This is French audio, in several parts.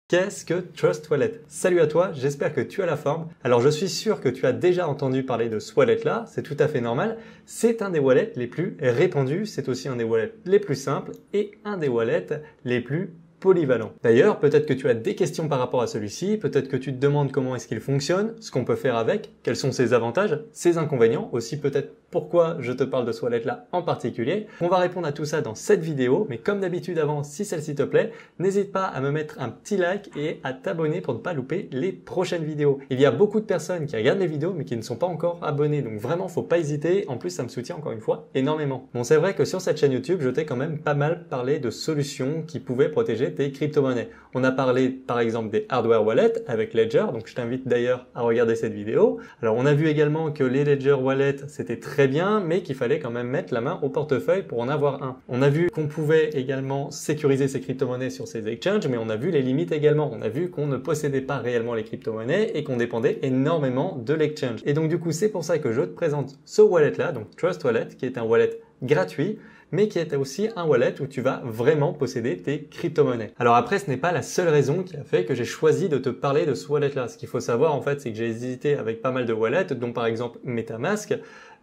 Qu'est-ce que Trust Wallet? Salut à toi, j'espère que tu as la forme. Alors je suis sûr que tu as déjà entendu parler de ce wallet là, c'est tout à fait normal. C'est un des wallets les plus répandus, c'est aussi un des wallets les plus simples et un des wallets les plus polyvalent. D'ailleurs, peut-être que tu as des questions par rapport à celui-ci, peut-être que tu te demandes comment est-ce qu'il fonctionne, ce qu'on peut faire avec, quels sont ses avantages, ses inconvénients, aussi peut-être pourquoi je te parle de ce wallet-là en particulier. On va répondre à tout ça dans cette vidéo, mais comme d'habitude avant, si celle-ci te plaît, n'hésite pas à me mettre un petit like et à t'abonner pour ne pas louper les prochaines vidéos. Il y a beaucoup de personnes qui regardent les vidéos mais qui ne sont pas encore abonnées, donc vraiment faut pas hésiter, en plus ça me soutient encore une fois énormément. Bon, c'est vrai que sur cette chaîne YouTube, je t'ai quand même pas mal parlé de solutions qui pouvaient protéger tes crypto-monnaies. On a parlé par exemple des hardware wallets avec Ledger, donc je t'invite d'ailleurs à regarder cette vidéo. Alors on a vu également que les Ledger wallets c'était très bien, mais qu'il fallait quand même mettre la main au portefeuille pour en avoir un. On a vu qu'on pouvait également sécuriser ses crypto-monnaies sur ces exchanges, mais on a vu les limites également. On a vu qu'on ne possédait pas réellement les crypto-monnaies et qu'on dépendait énormément de l'exchange. Et donc du coup c'est pour ça que je te présente ce wallet là, donc Trust Wallet, qui est un wallet gratuit, mais qui est aussi un wallet où tu vas vraiment posséder tes crypto-monnaies. Alors après, ce n'est pas la seule raison qui a fait que j'ai choisi de te parler de ce wallet-là. Ce qu'il faut savoir, en fait, c'est que j'ai hésité avec pas mal de wallets, dont par exemple MetaMask,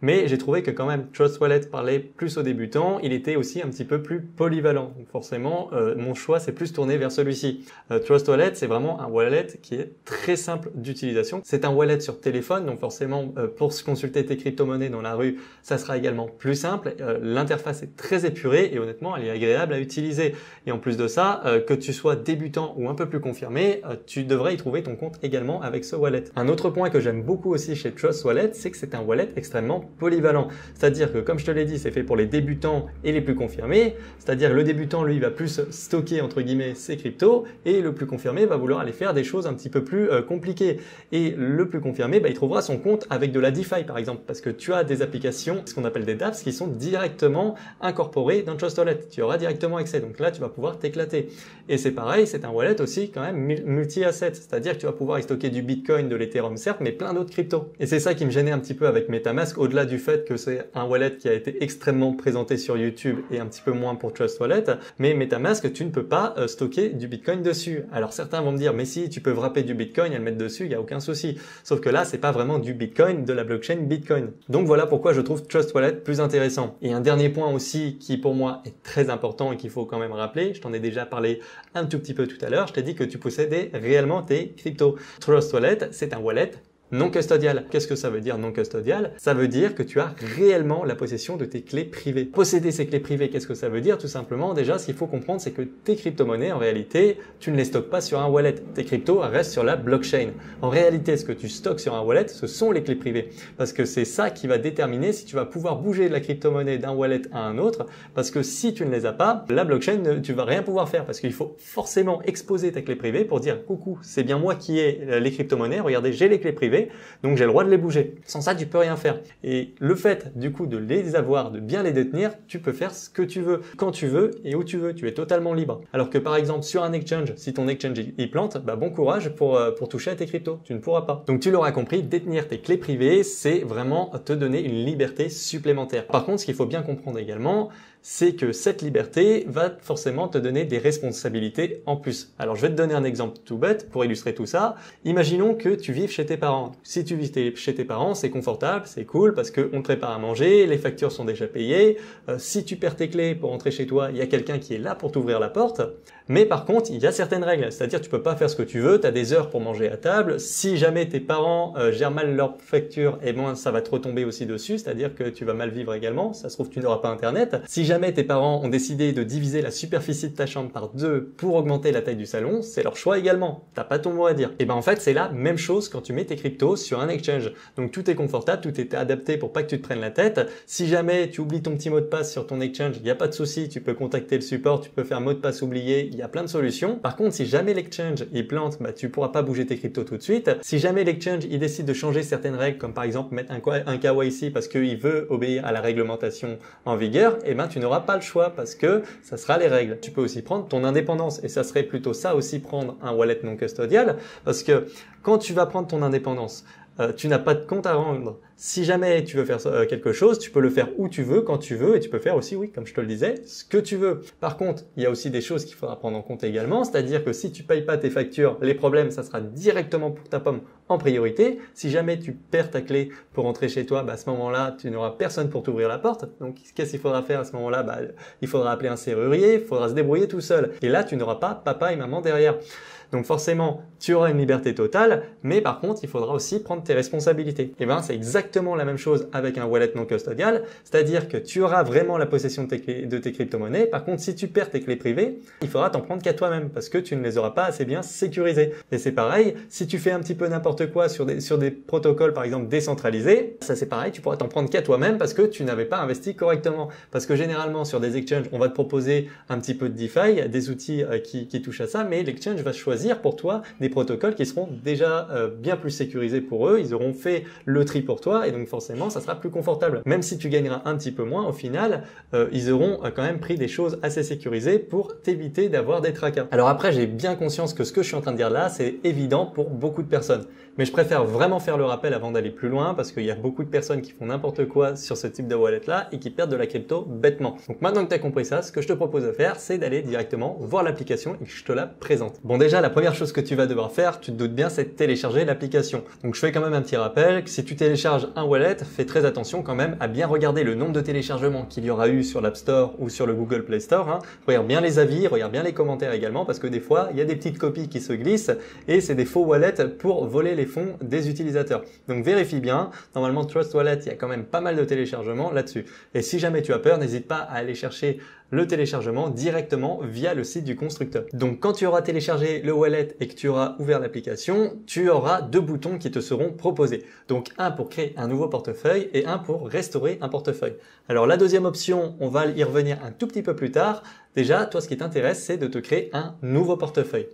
mais j'ai trouvé que quand même Trust Wallet parlait plus aux débutants, il était aussi un petit peu plus polyvalent. Donc forcément, mon choix s'est plus tourné vers celui-ci. Trust Wallet, c'est vraiment un wallet qui est très simple d'utilisation. C'est un wallet sur téléphone, donc forcément, pour se consulter tes crypto-monnaies dans la rue, ça sera également plus simple. L'interface est très épurée et honnêtement, elle est agréable à utiliser. Et en plus de ça, que tu sois débutant ou un peu plus confirmé, tu devrais y trouver ton compte également avec ce wallet. Un autre point que j'aime beaucoup aussi chez Trust Wallet, c'est que c'est un wallet extrêmement polyvalent. C'est-à-dire que, comme je te l'ai dit, c'est fait pour les débutants et les plus confirmés. C'est-à-dire le débutant, lui, va plus stocker, entre guillemets, ses cryptos et le plus confirmé va vouloir aller faire des choses un petit peu plus compliquées. Et le plus confirmé, il trouvera son compte avec de la DeFi, par exemple, parce que tu as des applications, ce qu'on appelle des dApps, qui sont directement incorporées dans Trust Wallet. Tu auras directement accès. Donc là, tu vas pouvoir t'éclater. Et c'est pareil, c'est un wallet aussi quand même multi-asset. C'est-à-dire que tu vas pouvoir y stocker du Bitcoin, de l'Ethereum, certes, mais plein d'autres cryptos. Et c'est ça qui me gênait un petit peu avec MetaMask, au-delà du fait que c'est un wallet qui a été extrêmement présenté sur YouTube et un petit peu moins pour Trust Wallet, mais MetaMask, tu ne peux pas stocker du Bitcoin dessus. Alors certains vont me dire, mais si, tu peux wrapper du Bitcoin et le mettre dessus, il n'y a aucun souci. Sauf que là, c'est pas vraiment du Bitcoin, de la blockchain Bitcoin. Donc voilà pourquoi je trouve Trust Wallet plus intéressant. Et un dernier point aussi qui pour moi est très important et qu'il faut quand même rappeler, je t'en ai déjà parlé un tout petit peu tout à l'heure, je t'ai dit que tu possédais réellement tes cryptos. Trust Wallet, c'est un wallet non custodial. Qu'est-ce que ça veut dire non custodial? Ça veut dire que tu as réellement la possession de tes clés privées. Posséder ces clés privées, qu'est-ce que ça veut dire? Tout simplement, déjà, ce qu'il faut comprendre, c'est que tes crypto-monnaies, en réalité, tu ne les stockes pas sur un wallet. Tes cryptos restent sur la blockchain. En réalité, ce que tu stockes sur un wallet, ce sont les clés privées. Parce que c'est ça qui va déterminer si tu vas pouvoir bouger de la crypto-monnaie d'un wallet à un autre. Parce que si tu ne les as pas, la blockchain, tu vas rien pouvoir faire. Parce qu'il faut forcément exposer tes clés privées pour dire, coucou, c'est bien moi qui ai les crypto-monnaies. Regardez, j'ai les clés privées. Donc j'ai le droit de les bouger. Sans ça, tu peux rien faire. Et le fait, du coup, de les avoir, de bien les détenir, tu peux faire ce que tu veux, quand tu veux et où tu veux. Tu es totalement libre. Alors que par exemple, sur un exchange, si ton exchange y plante, bon courage pour toucher à tes cryptos. Tu ne pourras pas. Donc tu l'auras compris, détenir tes clés privées, c'est vraiment te donner une liberté supplémentaire. Par contre, ce qu'il faut bien comprendre également, c'est que cette liberté va forcément te donner des responsabilités en plus. Alors je vais te donner un exemple tout bête pour illustrer tout ça. Imaginons que tu vives chez tes parents. Si tu vis chez tes parents, c'est confortable, c'est cool parce qu'on te prépare à manger, les factures sont déjà payées. Si tu perds tes clés pour rentrer chez toi, il y a quelqu'un qui est là pour t'ouvrir la porte. Mais par contre, il y a certaines règles, c'est-à-dire tu peux pas faire ce que tu veux, tu as des heures pour manger à table. Si jamais tes parents gèrent mal leurs factures, ça va te retomber aussi dessus, c'est-à-dire que tu vas mal vivre également. Ça se trouve, tu n'auras pas internet. Si jamais tes parents ont décidé de diviser la superficie de ta chambre par 2 pour augmenter la taille du salon, c'est leur choix également. T'as pas ton mot à dire. Et en fait, c'est la même chose quand tu mets tes cryptos sur un exchange. Donc tout est confortable, tout est adapté pour pas que tu te prennes la tête. Si jamais tu oublies ton petit mot de passe sur ton exchange, il n'y a pas de souci, tu peux contacter le support, tu peux faire mot de passe oublié, il y a plein de solutions. Par contre, si jamais l'exchange il plante, tu pourras pas bouger tes cryptos tout de suite. Si jamais l'exchange il décide de changer certaines règles, comme par exemple mettre un KYC parce qu'il veut obéir à la réglementation en vigueur, tu n'auras pas le choix parce que ça sera les règles. Tu peux aussi prendre ton indépendance et ça serait plutôt ça aussi prendre un wallet non custodial parce que quand tu vas prendre ton indépendance, tu n'as pas de compte à rendre. Si jamais tu veux faire quelque chose, tu peux le faire où tu veux, quand tu veux, et tu peux faire aussi, oui, comme je te le disais, ce que tu veux. Par contre, il y a aussi des choses qu'il faudra prendre en compte également, c'est-à-dire que si tu payes pas tes factures, les problèmes, ça sera directement pour ta pomme en priorité. Si jamais tu perds ta clé pour rentrer chez toi, à ce moment-là, tu n'auras personne pour t'ouvrir la porte. Donc, qu'est-ce qu'il faudra faire à ce moment-là? Il faudra appeler un serrurier, il faudra se débrouiller tout seul. Et là, tu n'auras pas papa et maman derrière. Donc forcément, tu auras une liberté totale, mais par contre, il faudra aussi prendre tes responsabilités. Et c'est exactement la même chose avec un wallet non custodial, c'est-à-dire que tu auras vraiment la possession de tes crypto-monnaies. Par contre, si tu perds tes clés privées, il faudra t'en prendre qu'à toi-même parce que tu ne les auras pas assez bien sécurisées. Et c'est pareil, si tu fais un petit peu n'importe quoi sur des protocoles, par exemple, décentralisés, ça c'est pareil, tu pourras t'en prendre qu'à toi-même parce que tu n'avais pas investi correctement. Parce que généralement, sur des exchanges, on va te proposer un petit peu de DeFi, des outils qui touchent à ça, mais l'exchange va choisir pour toi des protocoles qui seront déjà bien plus sécurisés pour eux, ils auront fait le tri pour toi et donc forcément ça sera plus confortable. Même si tu gagneras un petit peu moins, au final ils auront quand même pris des choses assez sécurisées pour t'éviter d'avoir des tracas. Alors après, j'ai bien conscience que ce que je suis en train de dire là, c'est évident pour beaucoup de personnes. Mais je préfère vraiment faire le rappel avant d'aller plus loin parce qu'il y a beaucoup de personnes qui font n'importe quoi sur ce type de wallet là et qui perdent de la crypto bêtement. Donc maintenant que tu as compris ça, ce que je te propose de faire, c'est d'aller directement voir l'application et que je te la présente. Bon, déjà, la première chose que tu vas devoir faire, tu te doutes bien, c'est de télécharger l'application. Donc je fais quand même un petit rappel que si tu télécharges un wallet, fais très attention quand même à bien regarder le nombre de téléchargements qu'il y aura eu sur l'App Store ou sur le Google Play Store. Regarde bien les avis, regarde bien les commentaires également parce que des fois, il y a des petites copies qui se glissent et c'est des faux wallets pour voler les fonds des utilisateurs. Donc vérifie bien. Normalement, Trust Wallet, il y a quand même pas mal de téléchargements là-dessus. Et si jamais tu as peur, n'hésite pas à aller chercher le téléchargement directement via le site du constructeur. Donc quand tu auras téléchargé le wallet et que tu auras ouvert l'application, tu auras deux boutons qui te seront proposés. Donc un pour créer un nouveau portefeuille et un pour restaurer un portefeuille. Alors la deuxième option, on va y revenir un tout petit peu plus tard. Déjà, toi ce qui t'intéresse, c'est de te créer un nouveau portefeuille.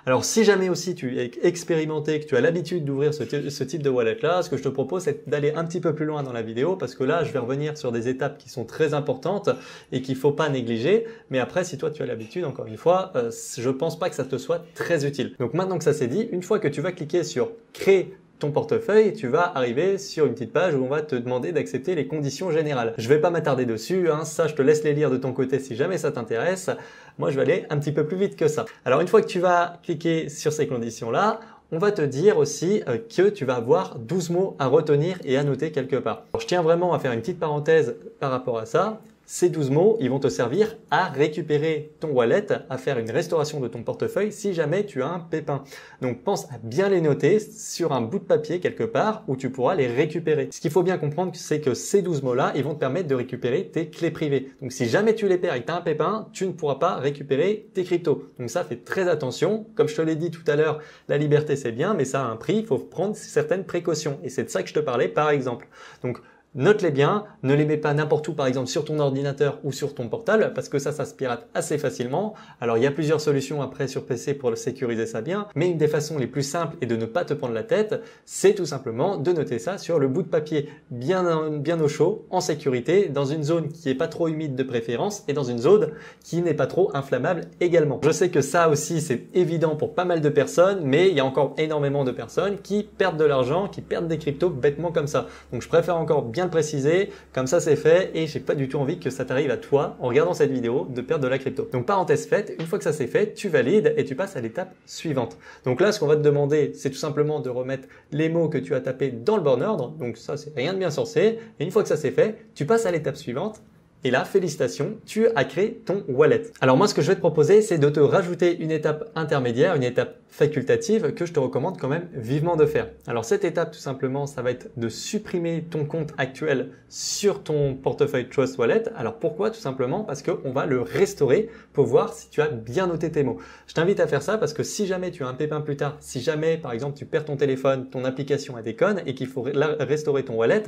Alors si jamais aussi tu es expérimenté, que tu as l'habitude d'ouvrir ce type de wallet là, ce que je te propose c'est d'aller un petit peu plus loin dans la vidéo parce que là je vais revenir sur des étapes qui sont très importantes et qu'il faut pas négliger. Mais après si toi tu as l'habitude, encore une fois, je pense pas que ça te soit très utile. Donc maintenant que ça c'est dit, une fois que tu vas cliquer sur créer ton portefeuille, tu vas arriver sur une petite page où on va te demander d'accepter les conditions générales. Je vais pas m'attarder dessus, ça je te laisse les lire de ton côté si jamais ça t'intéresse. Moi je vais aller un petit peu plus vite que ça. Alors une fois que tu vas cliquer sur ces conditions-là, on va te dire aussi que tu vas avoir 12 mots à retenir et à noter quelque part. Alors, je tiens vraiment à faire une petite parenthèse par rapport à ça. Ces 12 mots, ils vont te servir à récupérer ton wallet, à faire une restauration de ton portefeuille si jamais tu as un pépin. Donc pense à bien les noter sur un bout de papier quelque part où tu pourras les récupérer. Ce qu'il faut bien comprendre, c'est que ces 12 mots-là, ils vont te permettre de récupérer tes clés privées. Donc si jamais tu les perds et que tu as un pépin, tu ne pourras pas récupérer tes cryptos. Donc ça, fais très attention. Comme je te l'ai dit tout à l'heure, la liberté c'est bien, mais ça a un prix, il faut prendre certaines précautions. Et c'est de ça que je te parlais par exemple. Donc note-les bien, ne les mets pas n'importe où, par exemple sur ton ordinateur ou sur ton portable, parce que ça se pirate assez facilement. Alors il y a plusieurs solutions après sur PC pour le sécuriser ça bien, mais une des façons les plus simples et de ne pas te prendre la tête, c'est tout simplement de noter ça sur le bout de papier bien au chaud, en sécurité, dans une zone qui est pas trop humide de préférence et dans une zone qui n'est pas trop inflammable également. Je sais que ça aussi c'est évident pour pas mal de personnes, mais il y a encore énormément de personnes qui perdent de l'argent, qui perdent des cryptos bêtement comme ça. Donc je préfère encore bien le préciser, comme ça c'est fait et j'ai pas du tout envie que ça t'arrive à toi en regardant cette vidéo de perdre de la crypto. Donc parenthèse faite, une fois que ça c'est fait, tu valides et tu passes à l'étape suivante. Donc là ce qu'on va te demander c'est tout simplement de remettre les mots que tu as tapés dans le bon ordre, donc ça c'est rien de bien censé, et une fois que ça c'est fait, tu passes à l'étape suivante. Et là, félicitations, tu as créé ton wallet. Alors moi, ce que je vais te proposer, c'est de te rajouter une étape intermédiaire, une étape facultative que je te recommande quand même vivement de faire. Alors cette étape, tout simplement, ça va être de supprimer ton compte actuel sur ton portefeuille Trust Wallet. Alors pourquoi? Tout simplement parce qu'on va le restaurer pour voir si tu as bien noté tes mots. Je t'invite à faire ça parce que si jamais tu as un pépin plus tard, si jamais, par exemple, tu perds ton téléphone, ton application elle déconne et qu'il faut restaurer ton wallet,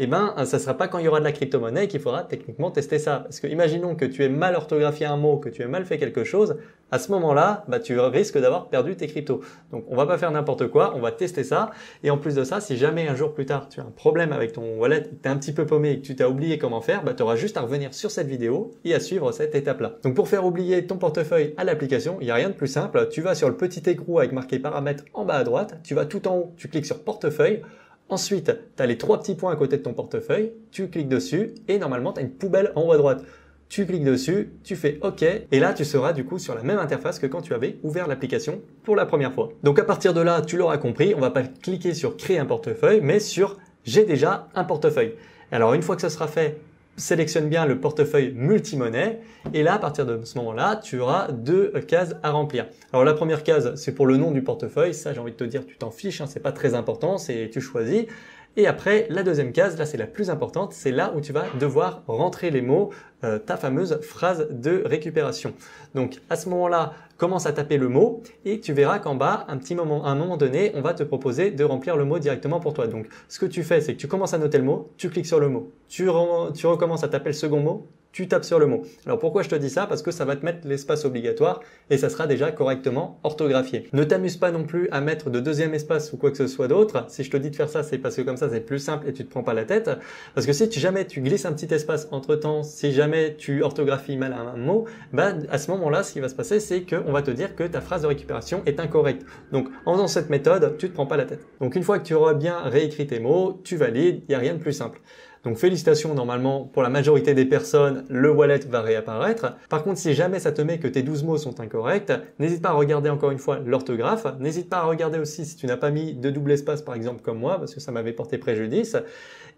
eh ben, ça sera pas quand il y aura de la crypto-monnaie qu'il faudra techniquement tester ça. Parce que imaginons que tu aies mal orthographié un mot, que tu aies mal fait quelque chose, à ce moment-là, tu risques d'avoir perdu tes cryptos. Donc, on va pas faire n'importe quoi, on va tester ça. Et en plus de ça, si jamais un jour plus tard, tu as un problème avec ton wallet, que tu es un petit peu paumé et que tu t'as oublié comment faire, tu auras juste à revenir sur cette vidéo et à suivre cette étape-là. Donc, pour faire oublier ton portefeuille à l'application, il n'y a rien de plus simple. Tu vas sur le petit écrou avec marqué paramètres en bas à droite, tu vas tout en haut, tu cliques sur portefeuille. Ensuite, tu as les 3 petits points à côté de ton portefeuille, tu cliques dessus et normalement tu as une poubelle en haut à droite. Tu cliques dessus, tu fais OK et là tu seras du coup sur la même interface que quand tu avais ouvert l'application pour la première fois. Donc à partir de là, tu l'auras compris, on va pas cliquer sur créer un portefeuille mais sur j'ai déjà un portefeuille. Alors une fois que ça sera fait, sélectionne bien le portefeuille multimonnaie et là à partir de ce moment-là, tu auras 2 cases à remplir. Alors la première case, c'est pour le nom du portefeuille, ça j'ai envie de te dire tu t'en fiches, hein, c'est pas très important, c'est tu choisis. Et après, la deuxième case, là c'est la plus importante, c'est là où tu vas devoir rentrer les mots, ta fameuse phrase de récupération. Donc à ce moment-là, commence à taper le mot et tu verras qu'en bas, à un moment donné, on va te proposer de remplir le mot directement pour toi. Donc ce que tu fais, c'est que tu commences à noter le mot, tu cliques sur le mot, tu recommences à taper le second mot, tu tapes sur le mot. Alors pourquoi je te dis ça? Parce que ça va te mettre l'espace obligatoire et ça sera déjà correctement orthographié. Ne t'amuse pas non plus à mettre de deuxième espace ou quoi que ce soit d'autre. Si je te dis de faire ça, c'est parce que comme ça c'est plus simple et tu te prends pas la tête. Parce que si jamais tu glisses un petit espace entre temps, si jamais tu orthographies mal un mot, bah à ce moment-là, ce qui va se passer, c'est qu'on va te dire que ta phrase de récupération est incorrecte. Donc en faisant cette méthode, tu te prends pas la tête. Donc une fois que tu auras bien réécrit tes mots, tu valides, il n'y a rien de plus simple. Donc félicitations, normalement, pour la majorité des personnes, le wallet va réapparaître. Par contre, si jamais ça te met que tes 12 mots sont incorrects, n'hésite pas à regarder encore une fois l'orthographe. N'hésite pas à regarder aussi si tu n'as pas mis de double espace, par exemple, comme moi, parce que ça m'avait porté préjudice.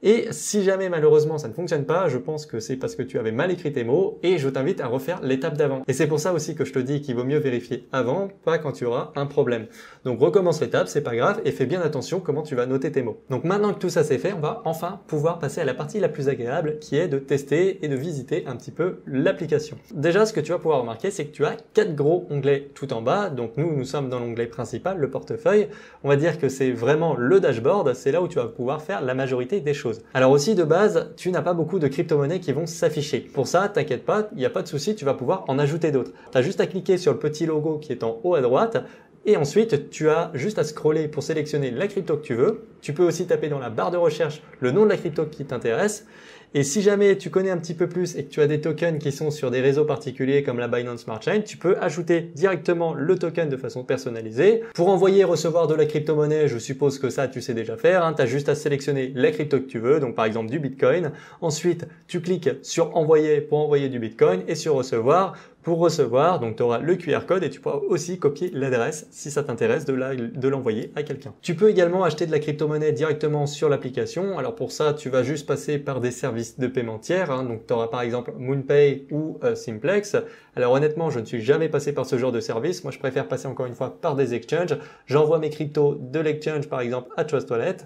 Et si jamais malheureusement ça ne fonctionne pas, je pense que c'est parce que tu avais mal écrit tes mots et je t'invite à refaire l'étape d'avant. Et c'est pour ça aussi que je te dis qu'il vaut mieux vérifier avant, pas quand tu auras un problème. Donc recommence l'étape, c'est pas grave et fais bien attention comment tu vas noter tes mots. Donc maintenant que tout ça c'est fait, on va enfin pouvoir passer à la partie la plus agréable qui est de tester et de visiter un petit peu l'application. Déjà, ce que tu vas pouvoir remarquer, c'est que tu as 4 gros onglets tout en bas. Donc nous sommes dans l'onglet principal, le portefeuille. On va dire que c'est vraiment le dashboard, c'est là où tu vas pouvoir faire la majorité des choses. Alors aussi de base, tu n'as pas beaucoup de crypto-monnaies qui vont s'afficher. Pour ça, t'inquiète pas, il n'y a pas de souci, tu vas pouvoir en ajouter d'autres. Tu as juste à cliquer sur le petit logo qui est en haut à droite et ensuite tu as juste à scroller pour sélectionner la crypto que tu veux. Tu peux aussi taper dans la barre de recherche le nom de la crypto qui t'intéresse. Et si jamais tu connais un petit peu plus et que tu as des tokens qui sont sur des réseaux particuliers comme la Binance Smart Chain, tu peux ajouter directement le token de façon personnalisée. Pour envoyer et recevoir de la crypto-monnaie, je suppose que ça tu sais déjà faire. Tu as juste à sélectionner la crypto que tu veux, donc par exemple du Bitcoin. Ensuite, tu cliques sur envoyer pour envoyer du Bitcoin et sur recevoir pour recevoir. Donc tu auras le QR code et tu pourras aussi copier l'adresse si ça t'intéresse de l'envoyer à quelqu'un. Tu peux également acheter de la crypto-monnaie directement sur l'application. Alors pour ça, tu vas juste passer par des services de paiement tiers. Donc tu auras par exemple MoonPay ou Simplex. Alors honnêtement, je ne suis jamais passé par ce genre de service. Moi, je préfère passer encore une fois par des exchanges. J'envoie mes cryptos de l'exchange par exemple à Trust Wallet.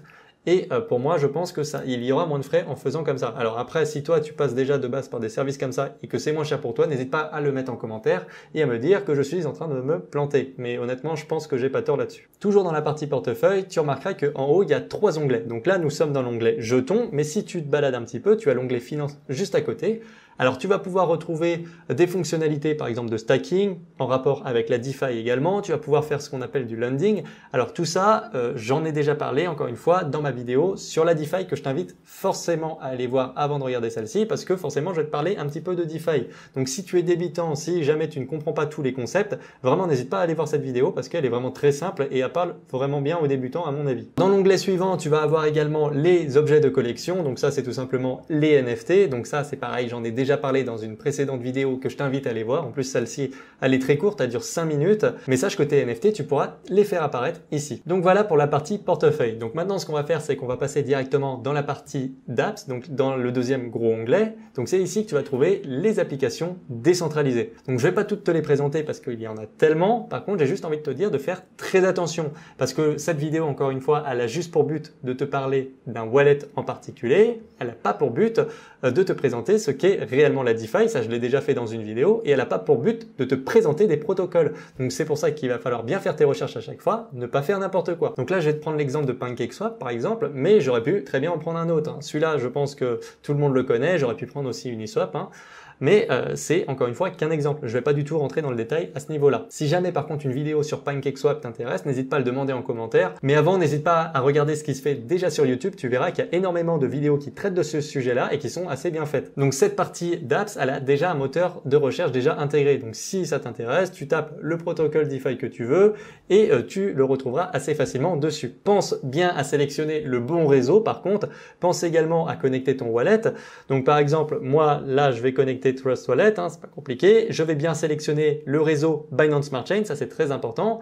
Et pour moi, je pense que il y aura moins de frais en faisant comme ça. Alors après, si toi, tu passes déjà de base par des services comme ça et que c'est moins cher pour toi, n'hésite pas à le mettre en commentaire et à me dire que je suis en train de me planter. Mais honnêtement, je pense que j'ai pas tort là-dessus. Toujours dans la partie portefeuille, tu remarqueras qu'en haut, il y a 3 onglets. Donc là, nous sommes dans l'onglet jetons, mais si tu te balades un petit peu, tu as l'onglet finance juste à côté. Alors tu vas pouvoir retrouver des fonctionnalités par exemple de stacking en rapport avec la DeFi également. Tu vas pouvoir faire ce qu'on appelle du lending. Alors tout ça, j'en ai déjà parlé encore une fois dans ma vidéo sur la DeFi que je t'invite forcément à aller voir avant de regarder celle-ci parce que forcément je vais te parler un petit peu de DeFi. Donc si tu es débutant, si jamais tu ne comprends pas tous les concepts, vraiment n'hésite pas à aller voir cette vidéo parce qu'elle est vraiment très simple et elle parle vraiment bien aux débutants à mon avis. Dans l'onglet suivant, tu vas avoir également les objets de collection. Donc ça c'est tout simplement les NFT. Donc ça c'est pareil, j'en ai déjà parlé dans une précédente vidéo que je t'invite à aller voir. En plus, celle-ci, elle est très courte, elle dure 5 minutes. Mais sache que tes NFT, tu pourras les faire apparaître ici. Donc voilà pour la partie portefeuille. Donc maintenant, ce qu'on va faire, c'est qu'on va passer directement dans la partie d'apps, donc dans le deuxième gros onglet. Donc c'est ici que tu vas trouver les applications décentralisées. Donc je vais pas toutes te les présenter parce qu'il y en a tellement. Par contre, j'ai juste envie de te dire de faire très attention parce que cette vidéo, encore une fois, elle a juste pour but de te parler d'un wallet en particulier. Elle n'a pas pour but de te présenter ce qu'est réellement la DeFi, ça je l'ai déjà fait dans une vidéo, et elle n'a pas pour but de te présenter des protocoles. Donc c'est pour ça qu'il va falloir bien faire tes recherches à chaque fois, ne pas faire n'importe quoi. Donc là je vais te prendre l'exemple de PancakeSwap par exemple, mais j'aurais pu très bien en prendre un autre. Celui-là je pense que tout le monde le connaît, j'aurais pu prendre aussi Uniswap. mais c'est encore une fois qu'un exemple. Je vais pas du tout rentrer dans le détail à ce niveau-là. Si jamais par contre une vidéo sur PancakeSwap t'intéresse, n'hésite pas à le demander en commentaire. Mais avant, n'hésite pas à regarder ce qui se fait déjà sur YouTube. Tu verras qu'il y a énormément de vidéos qui traitent de ce sujet-là et qui sont assez bien faites. Donc cette partie d'apps, elle a déjà un moteur de recherche déjà intégré. Donc si ça t'intéresse, tu tapes le protocole DeFi que tu veux et tu le retrouveras assez facilement dessus. Pense bien à sélectionner le bon réseau. Par contre, pense également à connecter ton wallet. Donc par exemple, moi là, je vais connecter Trust Wallet, c'est pas compliqué. Je vais bien sélectionner le réseau Binance Smart Chain, ça c'est très important.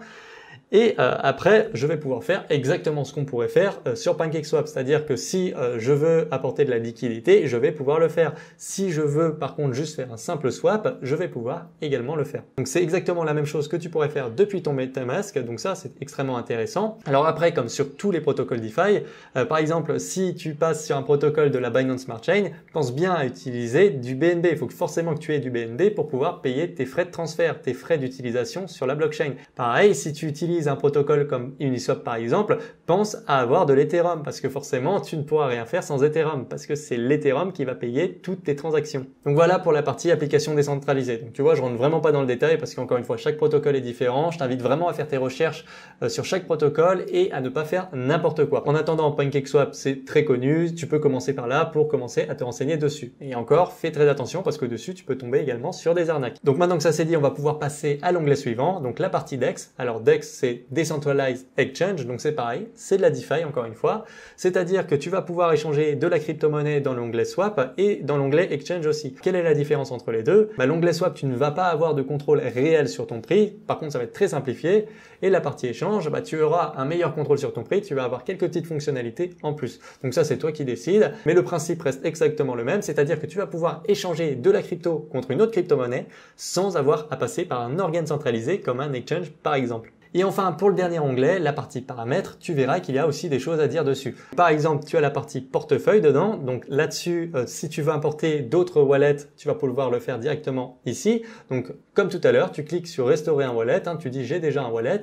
Et après, je vais pouvoir faire exactement ce qu'on pourrait faire sur PancakeSwap. C'est-à-dire que si je veux apporter de la liquidité, je vais pouvoir le faire. Si je veux par contre juste faire un simple swap, je vais pouvoir également le faire. Donc c'est exactement la même chose que tu pourrais faire depuis ton MetaMask. Donc ça, c'est extrêmement intéressant. Alors après, comme sur tous les protocoles DeFi, par exemple, si tu passes sur un protocole de la Binance Smart Chain, pense bien à utiliser du BNB. Il faut forcément que tu aies du BNB pour pouvoir payer tes frais de transfert, tes frais d'utilisation sur la blockchain. Pareil, si tu utilises un protocole comme Uniswap par exemple, pense à avoir de l'Ethereum parce que forcément tu ne pourras rien faire sans Ethereum parce que c'est l'Ethereum qui va payer toutes tes transactions. Donc voilà pour la partie application décentralisée. Donc tu vois, je rentre vraiment pas dans le détail parce qu'encore une fois chaque protocole est différent. Je t'invite vraiment à faire tes recherches sur chaque protocole et à ne pas faire n'importe quoi. En attendant, PancakeSwap c'est très connu, tu peux commencer par là pour commencer à te renseigner dessus. Et encore, fais très attention parce que dessus tu peux tomber également sur des arnaques. Donc maintenant que ça c'est dit, on va pouvoir passer à l'onglet suivant, donc la partie DEX. Alors DEX c'est Decentralized Exchange, donc c'est pareil, c'est de la DeFi encore une fois, c'est-à-dire que tu vas pouvoir échanger de la crypto-monnaie dans l'onglet Swap et dans l'onglet Exchange aussi. Quelle est la différence entre les deux? L'onglet Swap, tu ne vas pas avoir de contrôle réel sur ton prix, par contre ça va être très simplifié, et la partie échange, tu auras un meilleur contrôle sur ton prix, tu vas avoir quelques petites fonctionnalités en plus. Donc ça c'est toi qui décides, mais le principe reste exactement le même, c'est-à-dire que tu vas pouvoir échanger de la crypto contre une autre crypto-monnaie sans avoir à passer par un organe centralisé comme un exchange par exemple. Et enfin, pour le dernier onglet, la partie paramètres, tu verras qu'il y a aussi des choses à dire dessus. Par exemple, tu as la partie portefeuille dedans. Donc là-dessus, si tu veux importer d'autres wallets, tu vas pouvoir le faire directement ici. Donc comme tout à l'heure, tu cliques sur restaurer un wallet, tu dis j'ai déjà un wallet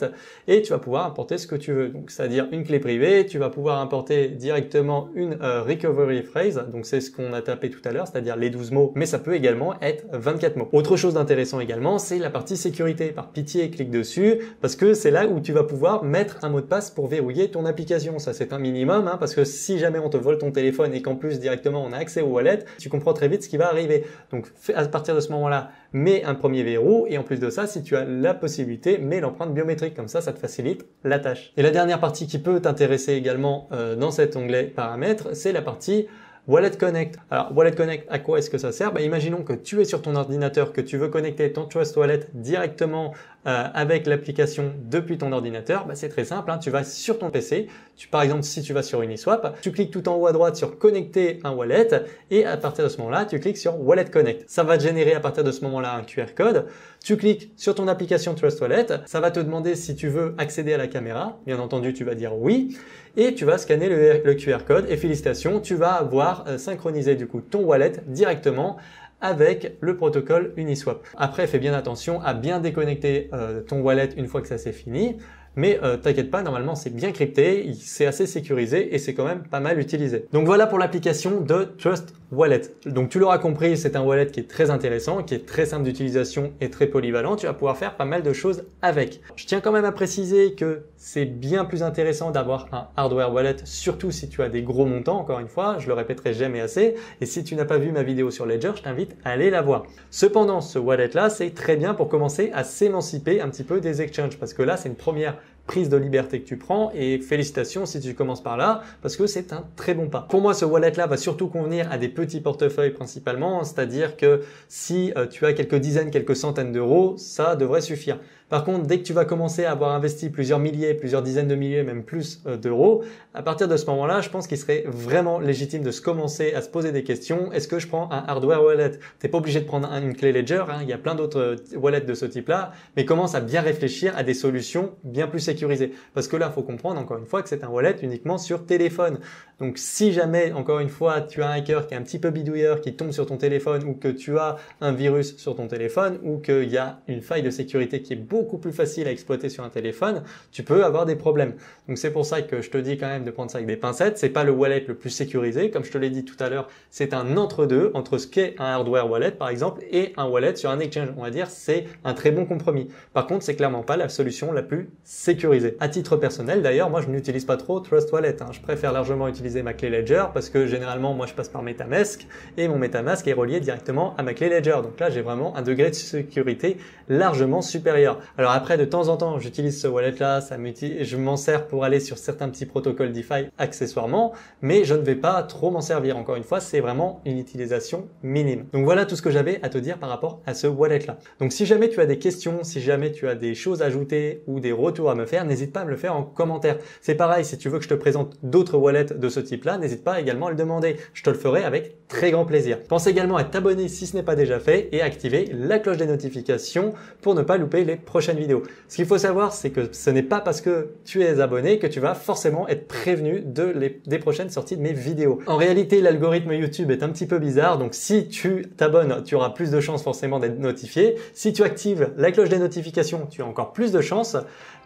et tu vas pouvoir importer ce que tu veux. Donc c'est-à-dire une clé privée, tu vas pouvoir importer directement une recovery phrase. Donc c'est ce qu'on a tapé tout à l'heure, c'est-à-dire les 12 mots, mais ça peut également être 24 mots. Autre chose d'intéressant également, c'est la partie sécurité. Par pitié, clique dessus parce que c'est là où tu vas pouvoir mettre un mot de passe pour verrouiller ton application. Ça, c'est un minimum, parce que si jamais on te vole ton téléphone et qu'en plus directement on a accès au wallet, tu comprends très vite ce qui va arriver. Donc, à partir de ce moment-là, mets un premier verrou et en plus de ça, si tu as la possibilité, mets l'empreinte biométrique. Comme ça te facilite la tâche. Et la dernière partie qui peut t'intéresser également dans cet onglet paramètres, c'est la partie Wallet Connect. Alors, Wallet Connect, à quoi est-ce que ça sert? Imaginons que tu es sur ton ordinateur, que tu veux connecter ton Trust Wallet directement avec l'application depuis ton ordinateur. C'est très simple, tu vas sur ton PC. Par exemple, si tu vas sur Uniswap, tu cliques tout en haut à droite sur connecter un wallet et à partir de ce moment-là, tu cliques sur Wallet Connect. Ça va te générer à partir de ce moment-là un QR code. Tu cliques sur ton application Trust Wallet. Ça va te demander si tu veux accéder à la caméra. Bien entendu, tu vas dire oui. Et tu vas scanner le QR code et félicitations, tu vas avoir synchronisé du coup ton wallet directement avec le protocole Uniswap. Après, fais bien attention à bien déconnecter ton wallet une fois que ça c'est fini. Mais t'inquiète pas, normalement c'est bien crypté, c'est assez sécurisé et c'est quand même pas mal utilisé. Donc voilà pour l'application de Trust Wallet. Donc tu l'auras compris, c'est un wallet qui est très intéressant, qui est très simple d'utilisation et très polyvalent. Tu vas pouvoir faire pas mal de choses avec. Je tiens quand même à préciser que c'est bien plus intéressant d'avoir un hardware wallet, surtout si tu as des gros montants, encore une fois, je le répéterai jamais assez. Et si tu n'as pas vu ma vidéo sur Ledger, je t'invite à aller la voir. Cependant, ce wallet-là, c'est très bien pour commencer à s'émanciper un petit peu des exchanges parce que là, c'est une première prise de liberté que tu prends et félicitations si tu commences par là parce que c'est un très bon pas. Pour moi, ce wallet-là va surtout convenir à des petits portefeuilles principalement, c'est-à-dire que si tu as quelques dizaines, quelques centaines d'euros, ça devrait suffire. Par contre, dès que tu vas commencer à avoir investi plusieurs milliers, plusieurs dizaines de milliers, même plus d'euros, à partir de ce moment-là, je pense qu'il serait vraiment légitime de se commencer à se poser des questions. Est-ce que je prends un hardware wallet? T'es pas obligé de prendre une clé Ledger, il y a plein d'autres wallets de ce type-là, mais commence à bien réfléchir à des solutions bien plus sécurisées. Parce que là, il faut comprendre encore une fois que c'est un wallet uniquement sur téléphone. Donc si jamais, encore une fois, tu as un hacker qui est un petit peu bidouilleur, qui tombe sur ton téléphone ou que tu as un virus sur ton téléphone ou qu'il y a une faille de sécurité qui est beaucoup beaucoup plus facile à exploiter sur un téléphone, tu peux avoir des problèmes. Donc c'est pour ça que je te dis quand même de prendre ça avec des pincettes. C'est pas le wallet le plus sécurisé. Comme je te l'ai dit tout à l'heure, c'est un entre-deux entre ce qu'est un hardware wallet par exemple et un wallet sur un exchange. On va dire c'est un très bon compromis. Par contre, c'est clairement pas la solution la plus sécurisée. À titre personnel d'ailleurs, moi je n'utilise pas trop Trust Wallet. Je préfère largement utiliser ma clé Ledger parce que généralement moi je passe par MetaMask et mon MetaMask est relié directement à ma clé Ledger. Donc là j'ai vraiment un degré de sécurité largement supérieur. Alors après de temps en temps j'utilise ce wallet là, je m'en sers pour aller sur certains petits protocoles DeFi accessoirement, mais je ne vais pas trop m'en servir. Encore une fois, c'est vraiment une utilisation minime. Donc voilà tout ce que j'avais à te dire par rapport à ce wallet là. Donc si jamais tu as des questions, si jamais tu as des choses à ajouter ou des retours à me faire, n'hésite pas à me le faire en commentaire. C'est pareil, si tu veux que je te présente d'autres wallets de ce type là, n'hésite pas également à le demander. Je te le ferai avec très grand plaisir. Pense également à t'abonner si ce n'est pas déjà fait et à activer la cloche des notifications pour ne pas louper les prochaines vidéos. Ce qu'il faut savoir, c'est que ce n'est pas parce que tu es abonné que tu vas forcément être prévenu des prochaines sorties de mes vidéos. En réalité, l'algorithme YouTube est un petit peu bizarre, donc si tu t'abonnes, tu auras plus de chances forcément d'être notifié. Si tu actives la cloche des notifications, tu as encore plus de chances,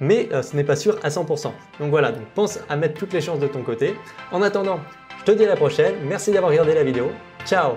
mais ce n'est pas sûr à 100%. Donc voilà, donc pense à mettre toutes les chances de ton côté. En attendant, je te dis à la prochaine. Merci d'avoir regardé la vidéo. Ciao!